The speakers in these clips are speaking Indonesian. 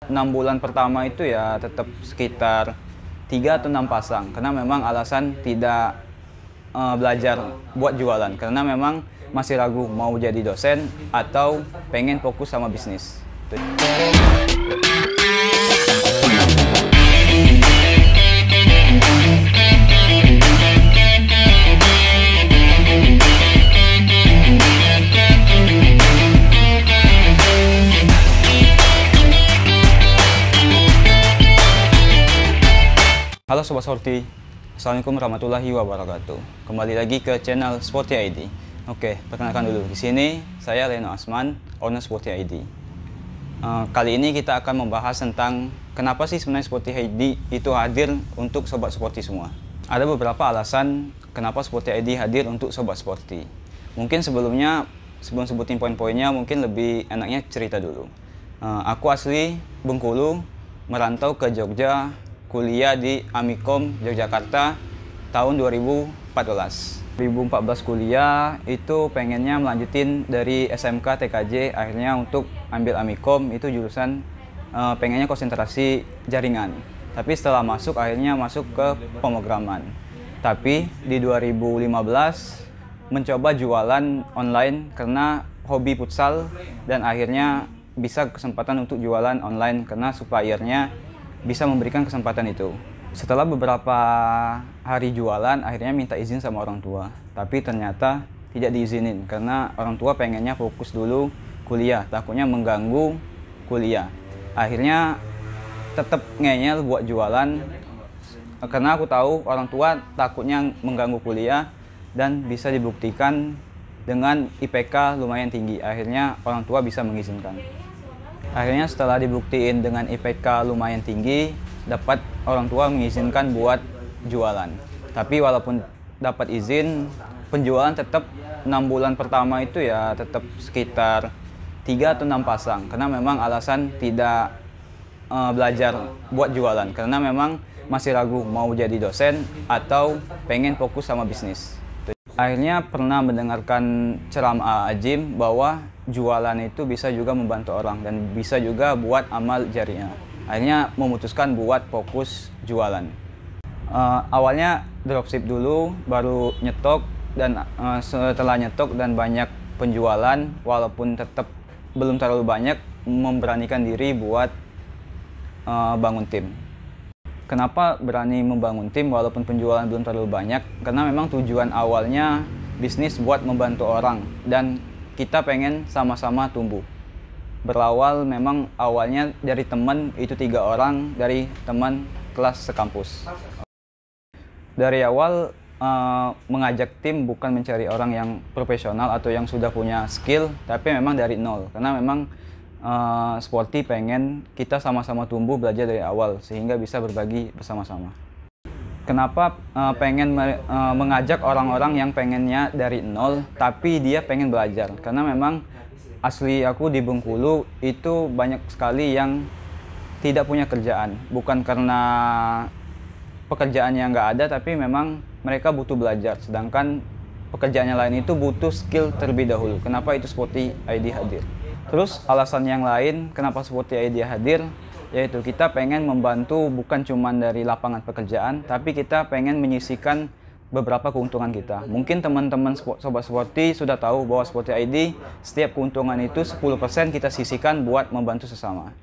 6 bulan pertama itu ya tetap sekitar 3 atau 6 pasang, karena memang alasan tidak belajar buat jualan, karena memang masih ragu mau jadi dosen atau pengen fokus sama bisnis. Halo Sobat Sporty, Assalamualaikum warahmatullahi wabarakatuh. Kembali lagi ke channel Sporty ID. Oke, perkenalkan dulu. Di sini saya Leno Asman, owner Sporty ID. Kali ini kita akan membahas tentang kenapa sih sebenarnya Sporty ID itu hadir untuk Sobat Sporty semua. Ada beberapa alasan kenapa Sporty ID hadir untuk Sobat Sporty. Mungkin sebelum sebutin poin-poinnya, mungkin lebih enaknya cerita dulu. Aku asli Bengkulu, merantau ke Jogja, kuliah di Amikom Yogyakarta tahun 2014. 2014 kuliah itu pengennya melanjutin dari SMK TKJ, akhirnya untuk ambil Amikom itu jurusan pengennya konsentrasi jaringan. Tapi setelah masuk akhirnya masuk ke pemrograman. Tapi di 2015 mencoba jualan online karena hobi futsal dan akhirnya bisa kesempatan untuk jualan online karena suppliernya bisa memberikan kesempatan itu. Setelah beberapa hari jualan, akhirnya minta izin sama orang tua. Tapi ternyata tidak diizinin karena orang tua pengennya fokus dulu kuliah, takutnya mengganggu kuliah. Akhirnya tetap ngeyel buat jualan karena aku tahu orang tua takutnya mengganggu kuliah dan bisa dibuktikan dengan IPK lumayan tinggi. Akhirnya orang tua bisa mengizinkan. Akhirnya setelah dibuktiin dengan IPK lumayan tinggi, dapat orang tua mengizinkan buat jualan. Tapi walaupun dapat izin, penjualan tetap 6 bulan pertama itu ya tetap sekitar 3 atau 6 pasang. Karena memang alasan tidak belajar buat jualan. Karena memang masih ragu mau jadi dosen atau pengen fokus sama bisnis. Akhirnya pernah mendengarkan ceramah Ajim bahwa jualan itu bisa juga membantu orang dan bisa juga buat amal jariah. Akhirnya memutuskan buat fokus jualan. Awalnya dropship dulu, baru nyetok, dan setelah nyetok dan banyak penjualan, walaupun tetap belum terlalu banyak, memberanikan diri buat bangun tim. Kenapa berani membangun tim walaupun penjualan belum terlalu banyak? Karena memang tujuan awalnya bisnis buat membantu orang dan kita pengen sama-sama tumbuh. Berawal memang awalnya dari teman, itu 3 orang dari teman kelas sekampus. Dari awal mengajak tim bukan mencari orang yang profesional atau yang sudah punya skill, tapi memang dari nol. Karena memang Sporty pengen kita sama-sama tumbuh, belajar dari awal sehingga bisa berbagi bersama-sama. Kenapa pengen mengajak orang-orang yang pengennya dari nol tapi dia pengen belajar? Karena memang asli aku di Bengkulu itu banyak sekali yang tidak punya kerjaan. Bukan karena pekerjaannya nggak ada, tapi memang mereka butuh belajar. Sedangkan pekerjaan yang lain itu butuh skill terlebih dahulu. Kenapa itu Sporty ID hadir? Terus alasan yang lain kenapa Sporty ID hadir, yaitu kita pengen membantu bukan cuma dari lapangan pekerjaan, tapi kita pengen menyisihkan beberapa keuntungan kita. Mungkin teman-teman Sobat Sporty sudah tahu bahwa Sporty ID setiap keuntungan itu 10% kita sisihkan buat membantu sesama.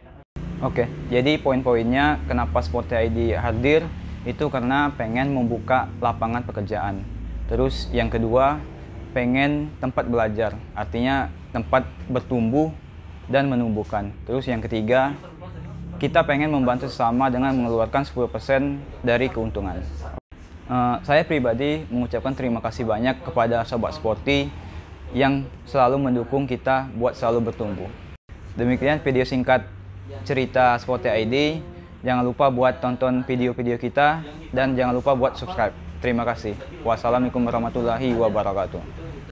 Oke, jadi poin-poinnya kenapa Sporty ID hadir itu karena pengen membuka lapangan pekerjaan. Terus yang kedua, pengen tempat belajar, artinya tempat bertumbuh dan menumbuhkan. Terus yang ketiga, kita pengen membantu sesama dengan mengeluarkan 10% dari keuntungan. Saya pribadi mengucapkan terima kasih banyak kepada Sobat Sporty yang selalu mendukung kita buat selalu bertumbuh. Demikian video singkat cerita Sporty ID. Jangan lupa buat tonton video-video kita dan jangan lupa buat subscribe. Terima kasih. Wassalamualaikum warahmatullahi wabarakatuh.